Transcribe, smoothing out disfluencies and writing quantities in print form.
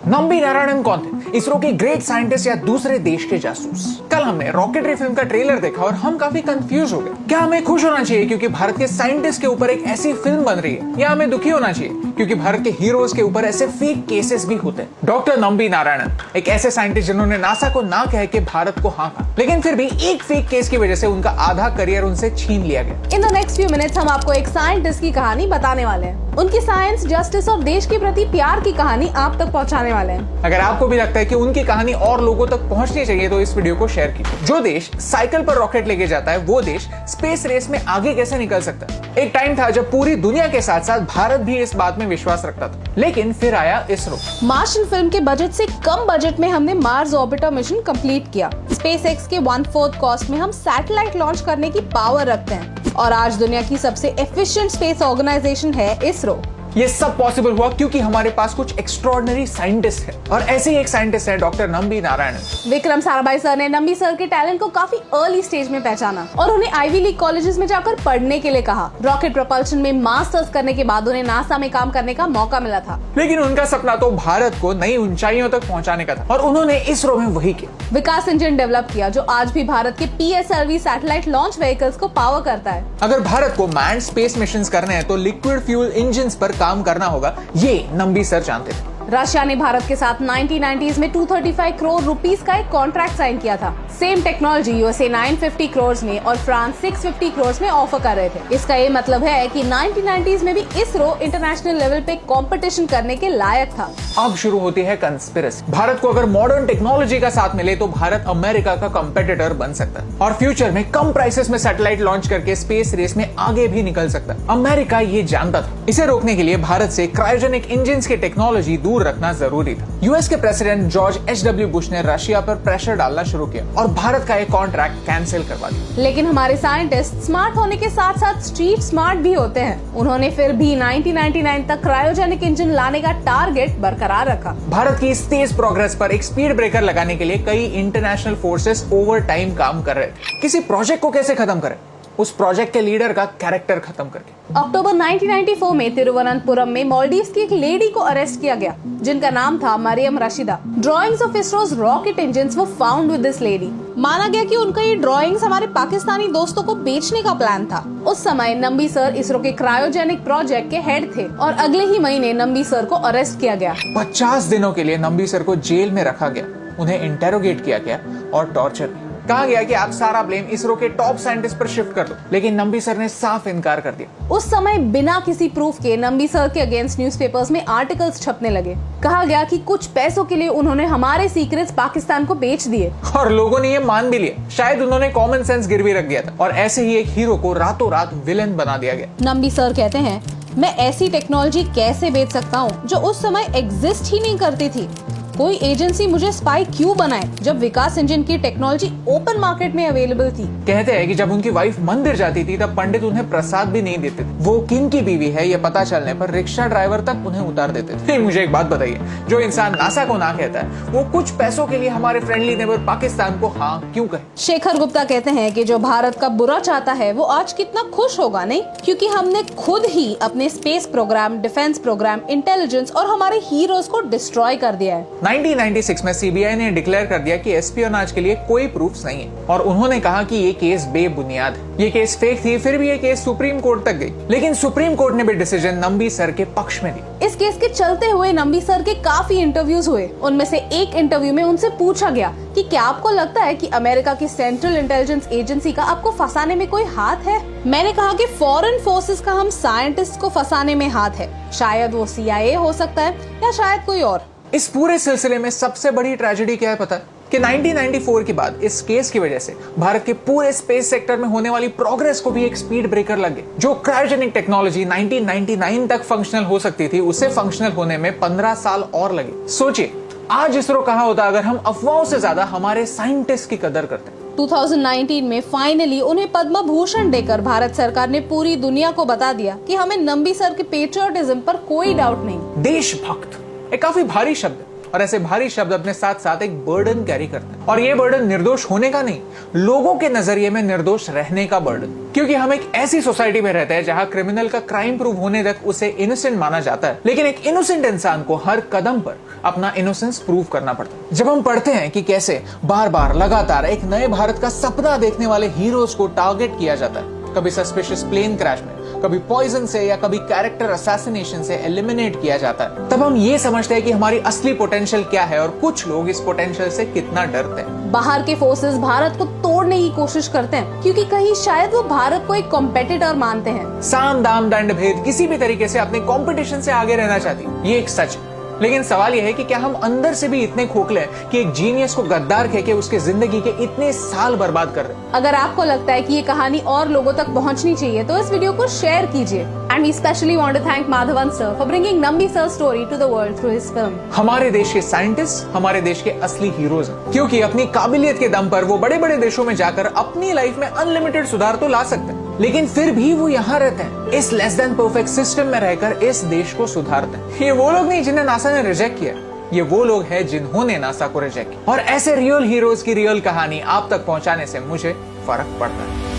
नंबी नारायणन कौन थे? इसरो के ग्रेट साइंटिस्ट या दूसरे देश के जासूस? कल हमने रॉकेटरी फिल्म का ट्रेलर देखा और हम काफी कंफ्यूज हो गए। क्या हमें खुश होना चाहिए क्योंकि भारत के साइंटिस्ट के ऊपर एक ऐसी फिल्म बन रही है, या हमें दुखी होना चाहिए क्योंकि भारत के हीरोज के ऊपर ऐसे फेक केसेस भी होते हैं? डॉक्टर नंबी नारायणन एक ऐसे साइंटिस्ट जिन्होंने नासा को ना कह के भारत को हाँ कहा, लेकिन फिर भी एक फेक केस की वजह से उनका आधा करियर उनसे छीन लिया गया। In the next few minutes हम आपको एक साइंटिस्ट की कहानी बताने वाले हैं। उनकी साइंस, जस्टिस और देश के प्रति प्यार की कहानी आप तक पहुंचाने वाले हैं। अगर आपको भी लगता है कि उनकी कहानी और लोगों तक पहुंचनी चाहिए तो इस वीडियो को शेयर कीजिए। जो देश साइकिल पर रॉकेट लेके जाता है वो देश स्पेस रेस में आगे कैसे निकल सकता है? एक टाइम था जब पूरी दुनिया के साथ साथ भारत भी इस बात में विश्वास रखता था, लेकिन फिर आया इसरो। मार्शन फिल्म के बजट से कम बजट में हमने मार्स ऑर्बिटर मिशन कंप्लीट किया। स्पेसएक्स के 1/4 कॉस्ट में हम सैटेलाइट लॉन्च करने की पावर रखते हैं और आज दुनिया की सबसे एफिशिएंट स्पेस ऑर्गेनाइजेशन है इसरो। ये सब पॉसिबल हुआ क्योंकि हमारे पास कुछ एक्स्ट्रॉर्डिनरी साइंटिस्ट हैं, और ऐसे ही एक साइंटिस्ट है डॉक्टर नंबी नारायणन। विक्रम साराभाई सर ने नंबी सर के टैलेंट को काफी अर्ली स्टेज में पहचाना और उन्हें आईवी लीग कॉलेजेस में जाकर पढ़ने के लिए कहा। रॉकेट प्रोपल्शन में मास्टर्स करने के बाद उन्हें नासा में काम करने का मौका मिला था, लेकिन उनका सपना तो भारत को नई ऊंचाइयों तक पहुंचाने का था और उन्होंने इसरो में वही किया। विकास इंजन डेवलप किया जो आज भी भारत के PSLV सैटेलाइट लॉन्च व्हीकल्स को पावर करता है। अगर भारत को मैन्ड स्पेस मिशंस करने हैं तो लिक्विड फ्यूल इंजन्स पर काम करना होगा, ये नंबी सर जानते थे। रशिया ने भारत के साथ 1990s में 235 करोड़ रुपीस का एक कॉन्ट्रैक्ट साइन किया था। सेम टेक्नोलॉजी यूएसए 950 करोड़ में और फ्रांस 650 करोड़ में ऑफर कर रहे थे। इसका ये मतलब है कि 1990s में भी इसरो इंटरनेशनल लेवल पे कंपटीशन करने के लायक था। अब शुरू होती है कंस्पिरेसी। भारत को अगर मॉडर्न टेक्नोलॉजी का साथ मिले तो भारत अमेरिका का कंपेटिटर बन सकता है और फ्यूचर में कम प्राइसेस में सैटेलाइट लॉन्च करके स्पेस रेस में आगे भी निकल सकता है। अमेरिका ये जानता था। इसे रोकने के लिए भारत से क्रायोजेनिक इंजन्स की टेक्नोलॉजी दूर रखना जरूरी था। यूएस के प्रेसिडेंट जॉर्ज H.W. बुश ने रशिया पर प्रेशर डालना शुरू किया और भारत का एक कॉन्ट्रैक्ट कैंसिल करवा दिया। लेकिन हमारे साइंटिस्ट स्मार्ट होने के साथ साथ स्ट्रीट स्मार्ट भी होते हैं। उन्होंने फिर भी 1999 तक क्रायोजेनिक इंजन लाने का टारगेट बरकरार रखा। भारत की इस तेज प्रोग्रेस पर एक स्पीड ब्रेकर लगाने के लिए कई इंटरनेशनल फोर्सेस ओवर टाइम काम कर रहे थे। किसी प्रोजेक्ट को कैसे खत्म करें? उस प्रोजेक्ट के लीडर का कैरेक्टर खत्म करके। अक्टूबर 1994 में तिरुवनंतपुरम में मालदीव्स की एक लेडी को अरेस्ट किया गया जिनका नाम था Mariam Rasheeda. Drawings of ISRO's rocket engines were found with this lady. माना गया कि उनका ये ड्राइंग्स हमारे पाकिस्तानी दोस्तों को बेचने का प्लान था। उस समय नंबी सर इसरो के क्रायोजेनिक प्रोजेक्ट के हेड थे और अगले ही महीने नंबी सर को अरेस्ट किया गया। 50 दिनों के लिए नंबी सर को जेल में रखा गया, उन्हें इंटेरोगेट किया गया और टॉर्चर किया। कहा गया कि आप सारा ब्लेम इसरो के टॉप साइंटिस्ट पर शिफ्ट कर दो, लेकिन नंबी सर ने साफ इनकार कर दिया। उस समय बिना किसी प्रूफ के नंबी सर के अगेंस्ट न्यूज़पेपर्स में आर्टिकल्स छपने लगे। कहा गया कि कुछ पैसों के लिए उन्होंने हमारे सीक्रेट्स पाकिस्तान को बेच दिए और लोगों ने ये मान भी लिया। शायद उन्होंने कॉमन सेंस गिरवी रख दिया था और ऐसे ही एक हीरो को रातों रात विलेन बना दिया गया। नंबी सर कहते हैं, मैं ऐसी टेक्नोलॉजी कैसे बेच सकता हूँ जो उस समय एग्जिस्ट ही नहीं करती थी। कोई एजेंसी मुझे स्पाई क्यों बनाए जब विकास इंजन की टेक्नोलॉजी ओपन मार्केट में अवेलेबल थी। कहते हैं कि जब उनकी वाइफ मंदिर जाती थी तब पंडित उन्हें प्रसाद भी नहीं देते थे। वो किन की बीवी है ये पता चलने पर रिक्शा ड्राइवर तक उन्हें उतार देते थे। मुझे एक बात बताइए, जो इंसान नासा को ना कहता है वो कुछ पैसों के लिए हमारे फ्रेंडली नेबर पाकिस्तान को हाँ क्यों कहे? शेखर गुप्ता कहते हैं कि जो भारत का बुरा चाहता है वो आज कितना खुश होगा, नहीं? क्योंकि हमने खुद ही अपने space programme, defence programme, intelligence और हमारे हीरोज को डिस्ट्रॉय कर दिया है। 1996 में सीबीआई ने डिक्लेयर कर दिया कि एस्पियोनाज के लिए कोई प्रूफ नहीं है और उन्होंने कहा कि ये केस बेबुनियाद है। ये केस फेक थी, फिर भी ये केस सुप्रीम कोर्ट तक गई, लेकिन सुप्रीम कोर्ट ने भी डिसीजन नंबी सर के पक्ष में दी। इस केस के चलते हुए नंबी सर के काफी इंटरव्यूज हुए। उनमें से एक इंटरव्यू में उनसे पूछा गया कि क्या आपको लगता है कि अमेरिका की सेंट्रल इंटेलिजेंस एजेंसी का आपको फंसाने में कोई हाथ है? मैंने कहा कि फॉरेन फोर्सेस का हम साइंटिस्ट को फंसाने में हाथ है। शायद वो CIA हो सकता है या शायद कोई और। इस पूरे सिलसिले में सबसे बड़ी ट्रेजेडी क्या है पता है? कि 1994 के बाद इस केस की वजह से भारत के पूरे स्पेस सेक्टर में होने वाली प्रोग्रेस को भी एक स्पीड ब्रेकर लग गया। जो क्रायोजेनिक टेक्नोलॉजी 1999 तक फंक्शनल हो सकती थी, उसे फंक्शनल होने में 15 साल और लगे। सोचिए, आज इसरो कहाँ होता अगर हम अफवाहों से ज्यादा हमारे साइंटिस्ट की कदर करते। 2019 में फाइनली उन्हें पद्म भूषण देकर भारत सरकार ने पूरी दुनिया को बता दिया कि हमें नंबी सर के पेट्रियोटिज्म पर कोई डाउट नहीं। देशभक्त एक काफी भारी शब्द है। और ऐसे भारी शब्द अपने साथ साथ एक बर्डन कैरी करते हैं। और ये बर्डन निर्दोष होने का नहीं, लोगों के नजरिए में निर्दोष रहने का बर्डन। क्योंकि हम एक ऐसी सोसाइटी में रहते हैं जहां क्रिमिनल का क्राइम प्रूव होने तक उसे इनोसेंट माना जाता है, लेकिन एक इनोसेंट इंसान को हर कदम पर अपना इनोसेंस प्रूव करना पड़ता है। जब हम पढ़ते हैं कि कैसे बार बार लगातार एक नए भारत का सपना देखने वाले हीरोज को टारगेट किया जाता है, कभी सस्पिशियस प्लेन क्रैश में, कभी पॉइजन से या कभी कैरेक्टर असैसिनेशन से एलिमिनेट किया जाता है, तब हम ये समझते हैं कि हमारी असली पोटेंशियल क्या है और कुछ लोग इस पोटेंशियल से कितना डरते हैं। बाहर के फोर्सेस भारत को तोड़ने की कोशिश करते हैं क्योंकि कहीं शायद वो भारत को एक कॉम्पिटिटर मानते हैं। साम दाम दंड भेद किसी भी तरीके से अपने कंपटीशन से आगे रहना चाहती है, ये एक सच है। लेकिन सवाल यह है कि क्या हम अंदर से भी इतने खोखले हैं कि एक जीनियस को गद्दार कह के उसके जिंदगी के इतने साल बर्बाद कर रहे हैं। अगर आपको लगता है कि ये कहानी और लोगों तक पहुंचनी चाहिए तो इस वीडियो को शेयर कीजिए। And we specially want to thank Madhavan sir for bringing Nambi sir story to the world through his film. हमारे देश के साइंटिस्ट हमारे देश के असली हीरोज हैं, क्योंकि अपनी काबिलियत के दम पर वो बड़े बड़े देशों में जाकर अपनी लाइफ में अनलिमिटेड सुधार तो ला सकते हैं, लेकिन फिर भी वो यहाँ रहते हैं, इस लेस देन परफेक्ट सिस्टम में रहकर इस देश को सुधारते हैं। ये वो लोग नहीं जिन्हें नासा ने रिजेक्ट किया, ये वो लोग हैं जिन्होंने नासा को रिजेक्ट किया। और ऐसे रियल हीरोज की रियल कहानी आप तक पहुंचाने से मुझे फर्क पड़ता है।